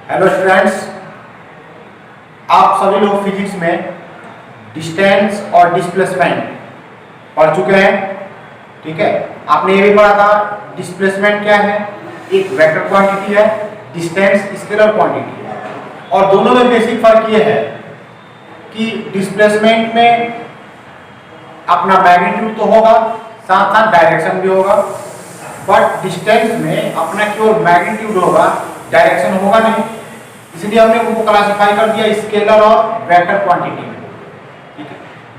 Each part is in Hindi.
हेलो स्टूडेंट्स, आप सभी लोग फिजिक्स में डिस्टेंस और डिस्प्लेसमेंट पढ़ चुके हैं। ठीक है, आपने ये भी पढ़ा था डिस्प्लेसमेंट क्या है, एक वेक्टर क्वांटिटी है, डिस्टेंस स्केलर क्वांटिटी है। और दोनों में बेसिक फर्क ये है कि डिस्प्लेसमेंट में अपना मैग्नीट्यूड तो होगा, साथ साथ डायरेक्शन भी होगा, बट डिस्टेंस में अपना केवल मैग्नीट्यूड होगा, डायरेक्शन होगा नहीं। इसलिए हमने उनको क्लासिफाई कर दिया स्केलर और वेक्टर क्वांटिटी में। ठीक है,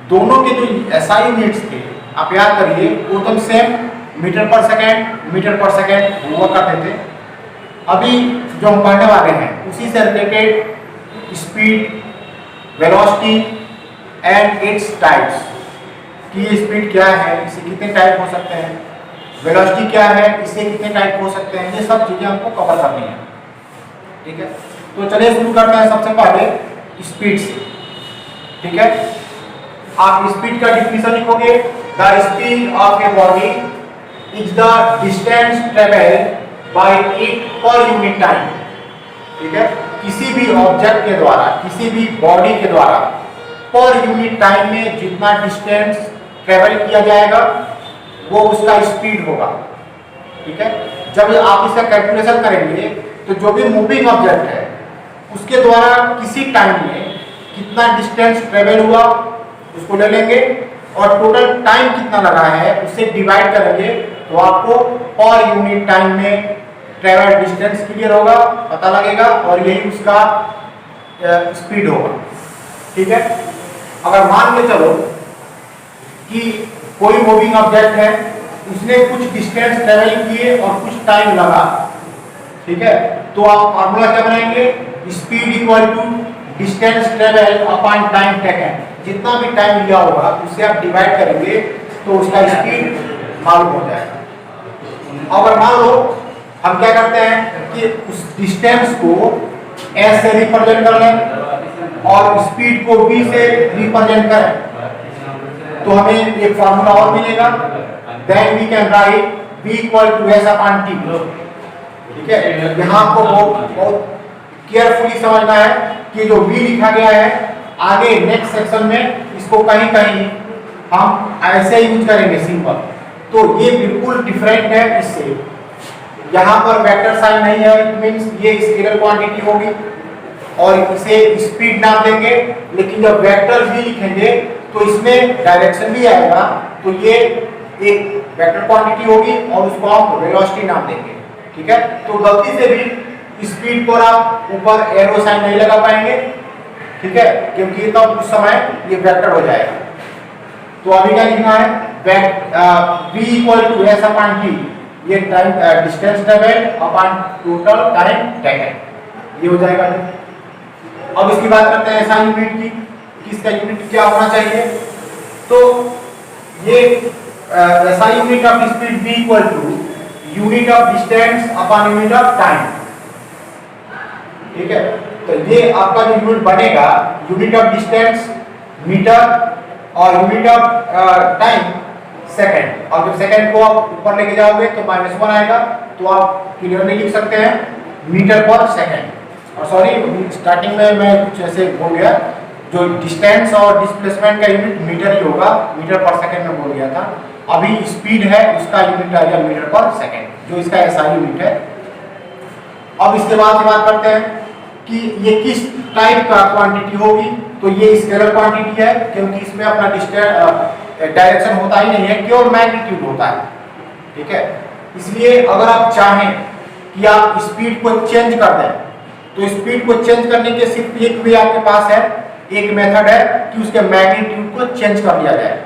दोनों के जो एसआई यूनिट्स थे आप याद करिए, वो एकदम सेम मीटर पर सेकेंड हुआ करते थे। अभी जो हम पढ़ने वाले हैं उसी से related speed, velocity and its types कि ये स्पीड क्या है, इससे कितने टाइप हो सकते हैं, वेलोसिटी क्या है, इससे कितने टाइप हो सकते हैं, ये सब चीजें हमको कवर करनी है। ठीक है, तो चलिए शुरू करते हैं सबसे पहले स्पीड से। ठीक है, आप स्पीड का डिफिनेशन लिखोगे, the speed of a body is the distance travel by it per unit time. ठीक है, किसी भी ऑब्जेक्ट के द्वारा, किसी भी बॉडी के द्वारा पर यूनिट टाइम में जितना डिस्टेंस ट्रेवल किया जाएगा वो उसका स्पीड होगा। ठीक है, जब आप इसका कैलकुलेशन करेंगे तो जो भी मूविंग ऑब्जेक्ट है उसके द्वारा किसी टाइम में कितना डिस्टेंस ट्रेवल हुआ उसको ले लेंगे और टोटल टाइम कितना लगा है उससे डिवाइड करेंगे तो आपको पर यूनिट टाइम में ट्रेवल डिस्टेंस क्लियर होगा, पता लगेगा और यही उसका स्पीड होगा। ठीक है, अगर मान के चलो कि कोई मूविंग ऑब्जेक्ट है, उसने कुछ डिस्टेंस ट्रेवल किए और कुछ टाइम लगा। ठीक है, तो आप फार्मूला क्या बनाएंगे, speed equal to distance travel upon time taken. जितना भी टाइम लिया होगा उससे आप डिवाइड करेंगे तो उसका स्पीड मालूम हो जाएगा। अगर मान लो हम क्या करते हैं कि उस डिस्टेंस को एस से रिप्रेजेंट कर लें और स्पीड को v से रिप्रेजेंट करें तो हमें एक फार्मूला और मिलेगा, then we can write v equal to s upon t। ठीक है, यहाँ आपको बहुत केयरफुली समझना है कि जो v लिखा गया है आगे नेक्स्ट सेक्शन में इसको कहीं कहीं हम ऐसे यूज करेंगे सिंपल, तो ये बिल्कुल डिफरेंट है इससे। यहाँ पर वेक्टर साइन नहीं है, इट मींस ये स्केलर क्वांटिटी होगी और इसे स्पीड नाम देंगे। लेकिन जब वेक्टर v लिखेंगे तो इसमें डायरेक्शन भी आएगा, तो ये एक वेक्टर क्वांटिटी होगी और उसको हम वेलोसिटी नाम देंगे। ठीक है, तो गलती से भी स्पीड पर आप ऊपर एरो साइन नहीं लगा पाएंगे। ठीक है, क्योंकि तब उस समय ये वेक्टर हो जाएगा। तो अभी क्या लिखना है, v equal to s upon t, ये time distance travel upon total time taken, ये हो जाएगा। अब इसकी बात करते हैं ऐसा यूनिट की, किसका यूनिट क्या होना चाहिए। तो ये ऐसा unit of speed v equal to unit of distance upon unit of time. ठीक है, तो ये आपका जो यूनिट बनेगा, यूनिट ऑफ डिस्टेंस मीटर और यूनिट ऑफ टाइम सेकंड। और जब सेकंड को आप ऊपर लेके जाओगे तो -1 आएगा, तो आप क्लियरली लिख सकते हैं मीटर पर सेकंड। और सॉरी, स्टार्टिंग में मैं कुछ ऐसे बोल गया, जो डिस्टेंस और डिस्प्लेसमेंट का यूनिट मीटर ही होगा, मीटर पर सेकंड में बोल गया था। अभी स्पीड है उसका यूनिट आ गया मीटर पर सेकंड, जो इसका एसआई यूनिट है। अब इसके बाद बात करते हैं कि ये किस टाइप का क्वांटिटी होगी। तो ये स्केलर क्वांटिटी है, क्योंकि इसमें अपना डिस्टेंस डायरेक्शन होता ही नहीं है, केवल मैग्नीट्यूड होता है। ठीक है, इसलिए अगर आप चाहें कि आप स्पीड को चेंज कर दें तो स्पीड को चेंज करने के सिर्फ एक वे आपके पास है, एक मेथड है कि उसके मैग्नीट्यूड को चेंज कर लिया जाए।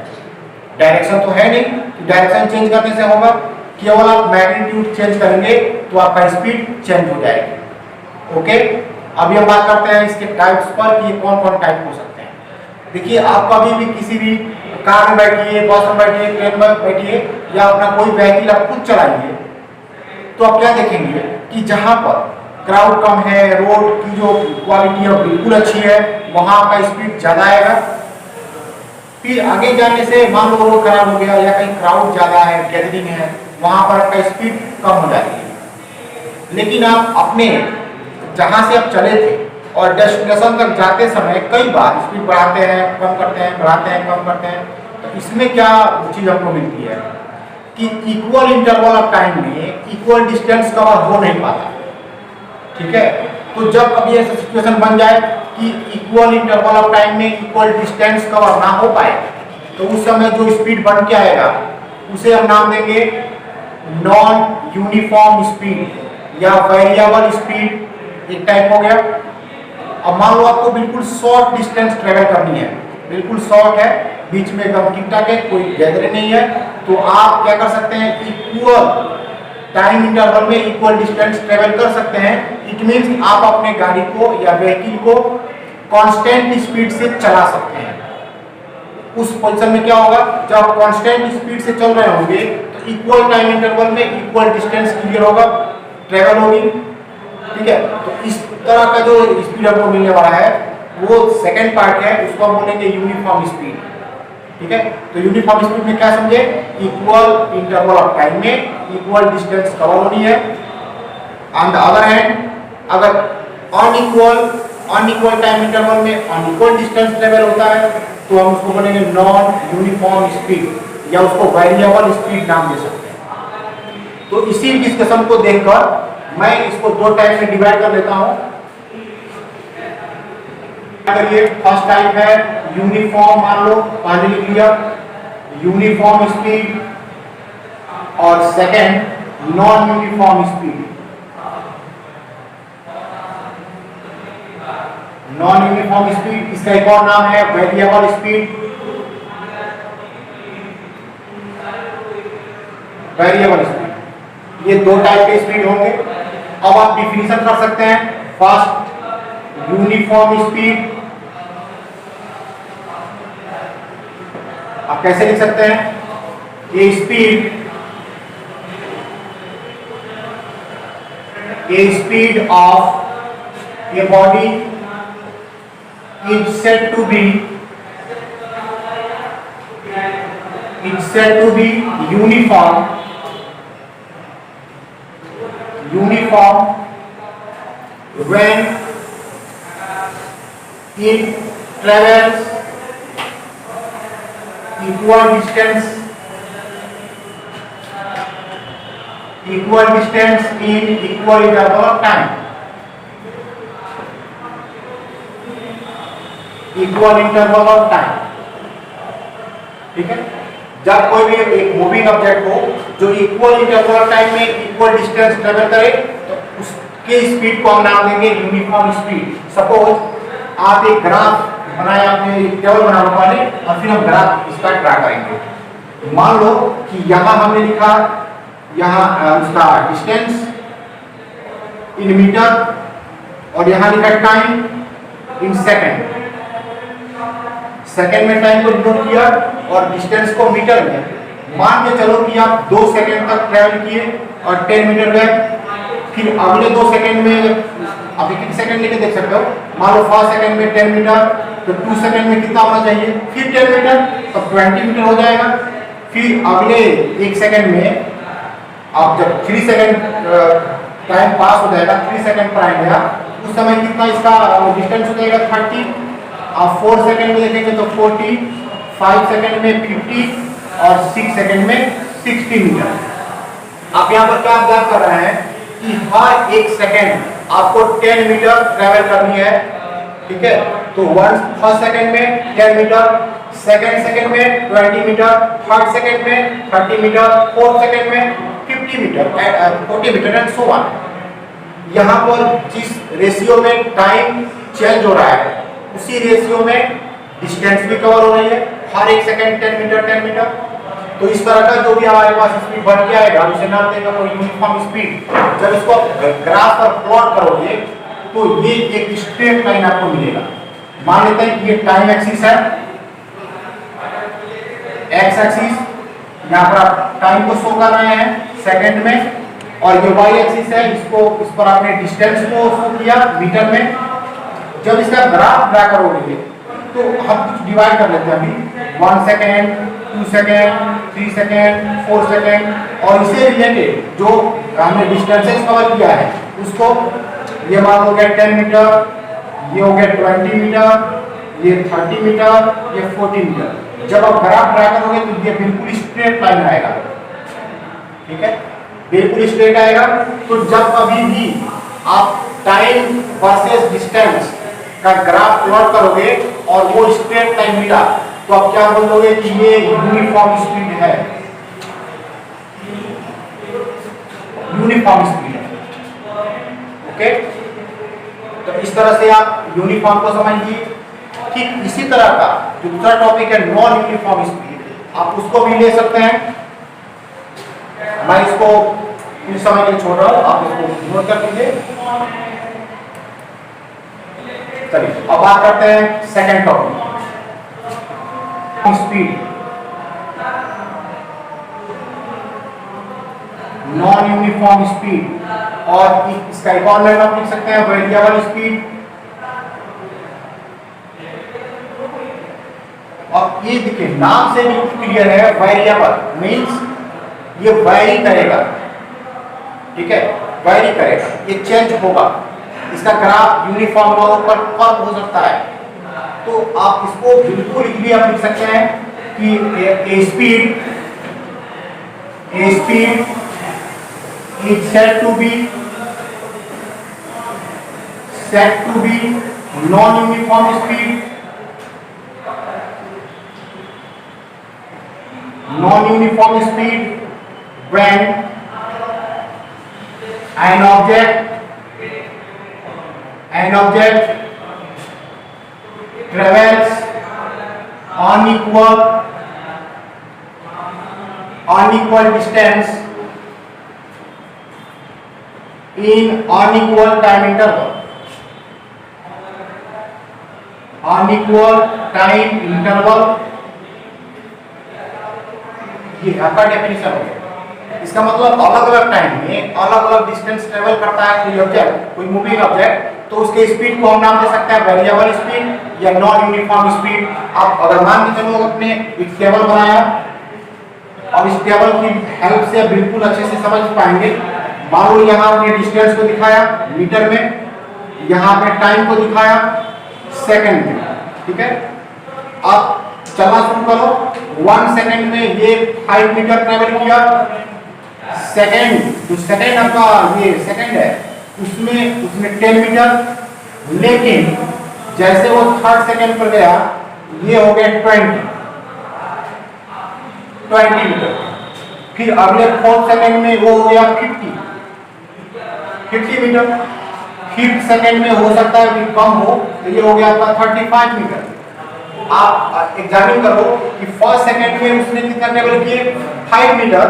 डायरेक्शन तो है नहीं, तो डायरेक्शन चेंज करने से होगा, केवल आप मैग्नीट्यूड चेंज करेंगे तो आपका स्पीड चेंज हो जाएगी। ओके, अभी हम बात करते हैं इसके टाइप्स पर कि कौन कौन टाइप हो सकते हैं। देखिए, आप कभी भी किसी भी कार में बैठिए, बस में बैठिए, ट्रेन में बैठिए या अपना कोई व्हीकल आप खुद चलाइए, तो आप क्या देखेंगे कि जहां पर क्राउड कम है, रोड की जो क्वालिटी है बिल्कुल अच्छी है, वहां आपका स्पीड ज्यादा आएगा। फिर आगे जाने से मान लो रोड खराब हो गया या कहीं क्राउड ज्यादा है, गैदरिंग है, वहां पर आपका स्पीड कम हो जाती है। लेकिन आप अपने जहां से आप चले थे और डेस्टिनेशन तक जाते समय कई बार स्पीड बढ़ाते हैं, कम करते हैं, बढ़ाते हैं, कम करते हैं, तो इसमें क्या चीज हमको मिलती है कि इक्वल इंटरवल ऑफ टाइम में इक्वल डिस्टेंस कवर हो नहीं पाता। ठीक है, तो जब कभी ऐसा सिचुएशन बन जाए कि इक्वल इंटरवल ऑफ टाइम में इक्वल डिस्टेंस कवर ना हो पाए, तो उस समय जो स्पीड बन के आएगा उसे हम नाम देंगे नॉन यूनिफॉर्म स्पीड या वेरिएबल स्पीड, एक टाइप हो गया। अब मान लो आपको बिल्कुल शॉर्ट डिस्टेंस ट्रेवल करनी है, बिल्कुल शॉर्ट है, बीच में एकदम ठीक ठाक है, कोई गैदरिंग नहीं है, तो आप क्या कर सकते हैं, इक्वल टाइम इंटरवल में इक्वल डिस्टेंस ट्रेवल कर सकते हैं। इट मींस आप अपने गाड़ी को या व्हीकल को कांस्टेंट स्पीड से चला सकते हैं। उस पोजीशन में क्या होगा, जब आप कांस्टेंट स्पीड से चल रहे होंगे तो इक्वल टाइम इंटरवल में इक्वल डिस्टेंस क्लियर होगा, ट्रेवल होगी। ठीक है, तो इस तरह का जो स्पीड आपको मिलने वाला है वो सेकंड पार्ट है, उसको हम बोलेंगे यूनिफॉर्म स्पीड। ठीक है, तो यूनिफॉर्म स्पीड में क्या समझे, इक्वल इंटरवल ऑफ टाइम में इक्वल डिस्टेंस कवर होनी है। ऑन द अदर हैंड अगर अनइक्वल टाइम इंटरवल में अनइक्वल डिस्टेंस ट्रेवल होता है तो हम उसको बोलेंगे नॉन यूनिफॉर्म स्पीड या उसको वेरिएबल स्पीड नाम दे सकते हैं। तो इसी डिस्कशन को देखकर मैं इसको दो टाइप में डिवाइड कर लेता हूं। करिए, फर्स्ट टाइप है यूनिफॉर्म, मान लो पहले लिख लिया यूनिफॉर्म स्पीड, और second non uniform speed. Non uniform speed, इसका एक और नाम है वेरिएबल स्पीड। वेरिएबल स्पीड, ये दो टाइप के स्पीड होंगे। अब आप डिफिनीशन कर सकते हैं, फर्स्ट यूनिफॉर्म स्पीड आप कैसे लिख सकते हैं, ये speed of a body is said to be uniform when it travels equal distance in equal interval of time, equal interval of time. ठीक है, जब कोई भी एक मूविंग ऑब्जेक्ट हो जो इक्वल इंटरवल ऑफ टाइम में इक्वल डिस्टेंस ट्रेवल करे तो उसके स्पीड को हम नाम देंगे यूनिफॉर्म स्पीड। सपोज आप एक ग्राफ बनाए, आपने एक टेबल बना लो पहले और फिर हम ग्राफ इसका ट्रा करेंगे। मान लो कि यहां हमने लिखा, यहां उसका डिस्टेंस इन मीटर और यहां लिखा टाइम इन सेकंड। सेकंड में टाइम को डिनोट किया और डिस्टेंस को मीटर में। मान के चलो कि आप 2 सेकंड तक ट्रैवल किए और 10 मीटर गए, फिर अगले 2 सेकंड में आप एक सेकंड लेके देख सकते हो, मान लो 1 सेकंड में 10 मीटर, तो 2 सेकंड में कितना होना चाहिए, फिर 10 मीटर, तो 20 मीटर हो जाएगा। फिर अगले 1 सेकंड में आप जब 3 सेकंड टाइम पास हो जाएगा, 3 सेकंड पर आएगा, उस समय कितना इसका डिस्टेंस हो जाएगा 30। आप 4 सेकंड में देखेंगे तो 40, 5 सेकंड में 50 और 6 सेकंड में 60 मीटर। आप यहाँ पर क्या ऑब्जर्व कर रहे हैं कि हर 1 सेकंड आपको 10 मीटर ट्रेवल करनी है। ठीक है, तो फर्स्ट सेकंड में 10 मीटर, सेकंड सेकंड में 20 मीटर, थर्ड सेकंड में 30 मीटर, फोर्थ सेकंड में 50 metre, 40 metre and so on. यहाँ पर जिस रेशियो में टाइम चेंज हो रहा है उसी रेशियो में डिस्टेंस भी कवर हो रही है, हर 1 सेकंड 10 मीटर 10 मीटर। तो इस तरह का जो भी हमारे पास स्पीड बढ़ के आएगा उसे नाम देगा कोई यूनिफॉर्म स्पीड। जब इसको ग्राफ पर प्लॉट करोगे तो ये एक स्ट्रेट लाइन आपको मिलेगा। मान लेते हैं कि ये टाइम एक्सिस है, एक्स एक्सिस, यहाँ पर आप टाइम को शो कर रहे हैं सेकंड में, और ये वाई एक्सिस है, इसको इस पर आपने डिस्टेंस को शो किया मीटर में। जब इसका ग्राफ ड्रा करोगे तो हम कुछ डिवाइड कर लेते हैं अभी 1 सेकेंड, 2 सेकेंड, 3 सेकेंड, 4 सेकेंड, और इससे रिलेटेड जो हमने डिस्टेंसेस कवर किया है उसको ये मान हो गया 10 मीटर, ये हो गया 20 मीटर, ये 30 मीटर, ये 40 मीटर। जब आप ग्राफ ड्रा करोगे तो ये बिल्कुल स्ट्रेट लाइन आएगा, ठीक है, बिल्कुल स्ट्रेट आएगा। तो जब कभी भी आप टाइम वर्सेस डिस्टेंस का ग्राफ प्लॉट करोगे और वो स्ट्रेट लाइन मिला तो आप क्या बोलोगे कि ये यूनिफॉर्म स्पीड है, यूनिफॉर्म स्पीड है। ओके, तो इस तरह से आप यूनिफॉर्म को समझिए। ठीक इसी तरह का जो दूसरा टॉपिक है नॉन यूनिफॉर्म स्पीड, आप उसको भी ले सकते हैं। मैं इसको कुछ समय के लिए छोड़ रहा हूं, आप इसको नोट कर लीजिए। चलिए अब बात करते हैं second topic, speed. Non uniform speed, और इसका एक और नाम लिख सकते हैं वेरिएबल स्पीड। और ये देखिए नाम से भी क्लियर है, वेरिएबल मींस ये वैरी करेगा, ठीक है, वैरी करेगा, ये चेंज होगा। इसका ग्राफ यूनिफॉर्म पर कम हो सकता है। तो आप इसको बिल्कुल इजीली आप लिख सकते हैं कि ए speed is said to be non-uniform speed, non-uniform speed when an object travels unequal distance in unequal time interval, ये आपका डेफिनेशन हो गया। इसका मतलब अलग अलग टाइम में अलग अलग डिस्टेंस ट्रेवल करता है कोई ऑब्जेक्ट, कोई मूविंग ऑब्जेक्ट, तो उसके स्पीड को हम नाम दे सकते हैं वेरिएबल स्पीड या नॉन यूनिफॉर्म स्पीड। आप अगर मान के चलो अपने एक टेबल बनाया और इस टेबल की हेल्प से बिल्कुल अच्छे से समझ पाएंगे। मान लो यहाँ आपने डिस्टेंस को दिखाया मीटर में, यहाँ पे टाइम को दिखाया सेकंड में, ठीक है। अब चलना शुरू करो, 1 सेकंड में ये 5 मीटर ट्रेवल किया। सेकंड जो सेकंड आपका ये सेकंड है उसमें 10 मीटर, लेकिन जैसे वो थर्ड सेकंड पर गया ये हो गया 20 मीटर। फिर अगले फोर्थ सेकंड में वो हो गया 50 मीटर। फिफ्थ सेकंड में हो सकता है कि कम हो, तो ये हो गया आपका 35 मीटर। आप एग्जामिन करो कि फर्स्ट सेकंड में उसने कितना ट्रेवल किए 5 मीटर,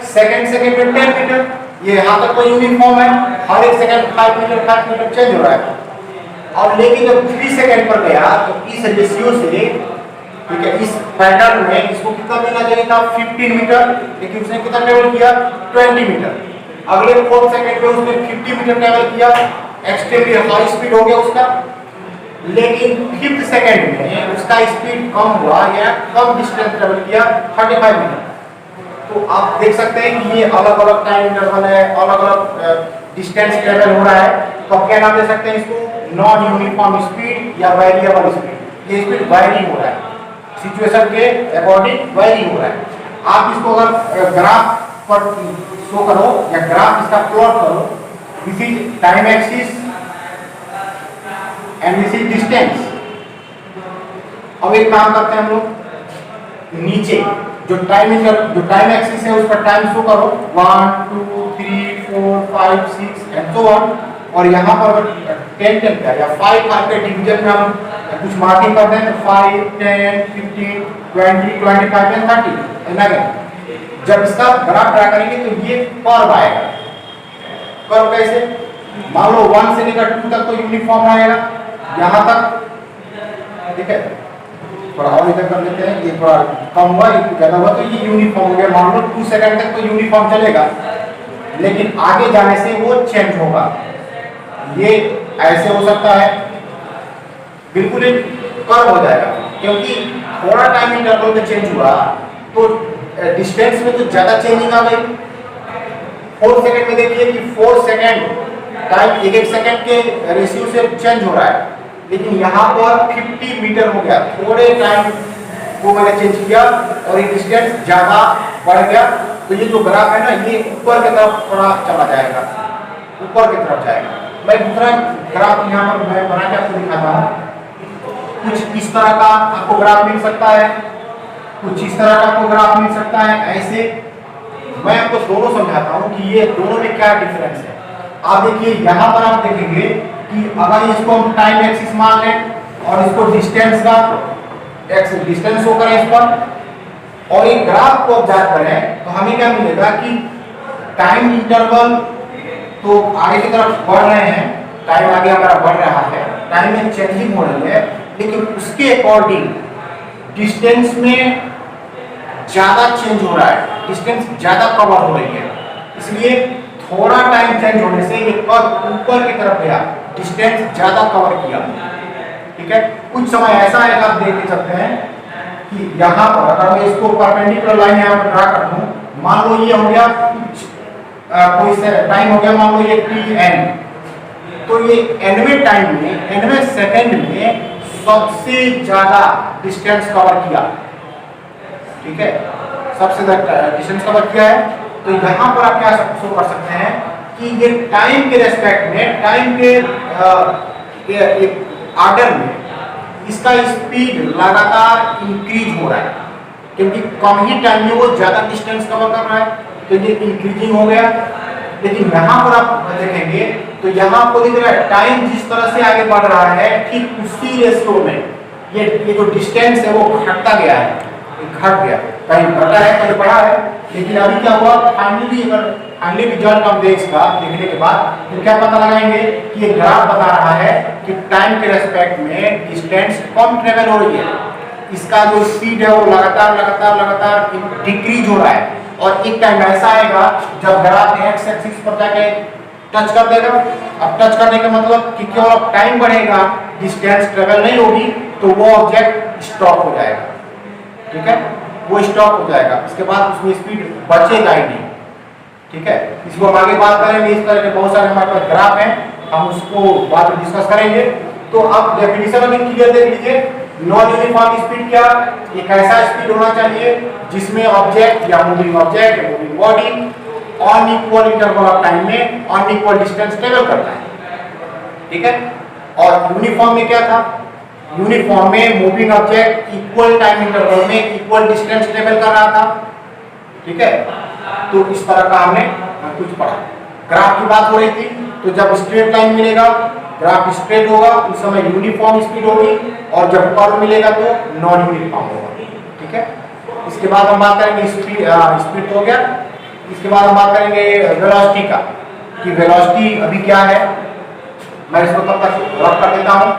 सेकंड में 10 मीटर। ये यहाँ तक कोई यूनिफॉर्म है, हर एक सेकंड 5 मीटर चेंज हो रहा है। और लेकिन जब 3 सेकंड पर गया तो इस रेशियो से, ठीक है, इस पैटर्न में इसको कितना मिलना चाहिए था 15 मीटर, लेकिन उसने कितना ट्रेवल किया 20 मीटर। अगले 4 सेकंड में उसने 50 मीटर ट्रेवल किया, एक्सट्रीमली हाई स्पीड हो गया उसका। लेकिन 5th सेकंड में उसका स्पीड कम हुआ या कम डिस्टेंस ट्रेवल किया 35 मीटर। तो आप देख सकते हैं कि ये अलग अलग टाइम इंटरवल है, अलग अलग डिस्टेंस ट्रेवल हो रहा है। तो आप क्या नाम दे सकते हैं इसको, नॉन यूनिफॉर्म स्पीड या वेरिएबल स्पीड। ये स्पीड वेरी हो रहा है, सिचुएशन के अकॉर्डिंग वेरी हो रहा है। आप इसको अगर ग्राफ पर शो करो या ग्राफ इसका प्लॉट करो, this is time axis and this is distance. अब एक काम करते हैं हम लोग, नीचे जो टाइम एक्सिस है उस पर टाइम शो करो 1 2 3 4 5 6 एंड सो ऑन। और यहाँ पर 10 का या 5 के डिवीजन में हम कुछ मार्किंग करते हैं, 5 10 15 20 25 एंड 30। जब इसका ग्राफ ड्रा करेंगे तो ये कर्व आएगा। कर्व कैसे, मान लो 1 से लेकर 2 तक तो यूनिफॉर्म आएगा, यहाँ तक, ठीक है। थोड़ा और इधर कर लेते हैं, ये थोड़ा कम हुआ ये ज्यादा हुआ, तो ये यूनिफॉर्म हो गया। मान लो 2 सेकंड तक तो यूनिफॉर्म चलेगा, लेकिन आगे जाने से वो चेंज होगा। ये ऐसे हो सकता है, बिल्कुल ही कर्व हो जाएगा, क्योंकि थोड़ा टाइम इंटरवल में चेंज हुआ तो डिस्टेंस में तो ज्यादा चेंजिंग आ गई। 4 सेकंड में देखिए कि 4 सेकंड टाइम एक एक सेकंड के रेशियो से चेंज हो रहा है, लेकिन यहाँ पर 50 मीटर हो गया, थोड़े टाइम को मैंने चेंज किया और ये डिस्टेंस ज़्यादा बढ़ गया। तो ये जो ग्राफ है ना, ये ऊपर की तरफ थोड़ा चला जाएगा, ऊपर की तरफ जाएगा। मैं दूसरा ग्राफ यहाँ पर मैं बना के आपको दिखाता हूँ। कुछ इस तरह का आपको ग्राफ मिल सकता है, कुछ इस तरह का आपको ग्राफ मिल सकता है। ऐसे मैं आपको दोनों समझाता हूँ कि ये दोनों में क्या डिफरेंस है। आप देखिए यहाँ पर आप देखेंगे कि अगर इसको हम टाइम एक्सिस मान लें और इसको डिस्टेंस का डिस्टेंस होकर इस पर और एक ग्राफ को ऑब्जर्व करें तो हमें क्या मिलेगा कि टाइम इंटरवल तो आगे की तरफ बढ़ रहे हैं, टाइम आगे हमारा बढ़ रहा है, टाइम में चेंजिंग हो रही है, लेकिन उसके अकॉर्डिंग डिस्टेंस में ज्यादा चेंज हो रहा है, डिस्टेंस ज्यादा कवर हो रही है। इसलिए थोड़ा टाइम चेंज होने से ये कर्व ऊपर की तरफ गया, डिस्टेंस ज्यादा कवर किया। ठीक है, कुछ समय ऐसा है आप देख के चलते हैं कि यहाँ पर अगर मैं इसको परपेंडिकुलर लाइन यहाँ पर ड्रा कर दूं, मान लो ये हो गया कुछ कोई से टाइम हो गया, मान लो ये tn, तो ये nवें टाइम में, nवें सेकंड में सबसे ज्यादा डिस्टेंस कवर किया। ठीक है, सबसे ज्यादा डिस्टेंस कवर किया है। तो यहाँ पर आप क्या शो कर सकते हैं कि ये टाइम के रेस्पेक्ट में, टाइम के एक ऑर्डर में इसका स्पीड लगातार इंक्रीज हो रहा है, क्योंकि कम ही टाइम में वो ज्यादा डिस्टेंस कवर कर रहा है, तो ये इंक्रीजिंग हो गया। लेकिन यहाँ पर आप देखेंगे तो यहाँ आपको दिख रहा है टाइम जिस तरह से आगे बढ़ रहा है, ठीक उसी रेशियो में ये जो डिस्टेंस है वो घटता गया है, घट गया, कहीं घटा है कहीं बढ़ा है। लेकिन अभी क्या हुआ, फाइनली रिजल्ट हम देखने के बाद तो क्या पता लगाएंगे कि ये ग्राफ बता रहा है कि टाइम के रेस्पेक्ट में डिस्टेंस कम ट्रेवल हो रही है, इसका जो स्पीड है वो लगातार डिक्रीज हो रहा है। और एक टाइम ऐसा आएगा जब ग्राफ एक्स एक्सिस पर जाके टच कर देगा। अब टच करने का मतलब कि केवल अब टाइम बढ़ेगा, डिस्टेंस ट्रेवल नहीं होगी, तो वो ऑब्जेक्ट स्टॉप हो जाएगा। ठीक है, वो स्टॉप हो जाएगा, इसके बाद उसमें स्पीड बचेगा ही नहीं। ठीक है, इसको हम आगे बात करेंगे, इस तरह के बहुत सारे हमारे पास ग्राफ हैं, हम उसको बाद में डिस्कस करेंगे। तो अब डेफिनेशन अभी क्लियर देख लीजिए। नॉन यूनिफॉर्म स्पीड क्या, एक ऐसा स्पीड होना चाहिए जिसमें ऑब्जेक्ट या मूविंग ऑब्जेक्ट या moving body unequal interval of time में अनइक्वल डिस्टेंस ट्रेवल करता है। ठीक है, और यूनिफॉर्म में क्या था, यूनिफॉर्म में moving object equal time interval में इक्वल डिस्टेंस ट्रेवल कर रहा था। ठीक है, तो इस तरह का हमने कुछ पढ़ा। ग्राफ की बात हो रही थी, तो जब स्ट्रेट लाइन मिलेगा, ग्राफ स्ट्रेट होगा, उस समय यूनिफॉर्म स्पीड होगी, और जब कर्व मिलेगा तो नॉन यूनिफॉर्म होगा। ठीक है, इसके बाद हम बात करेंगे स्पीड हो गया। इसके बाद हम बात करेंगे वेलोसिटी का, कि वेलोसिटी अभी क्या है। मैं इसको तब तक रख कर देता हूँ।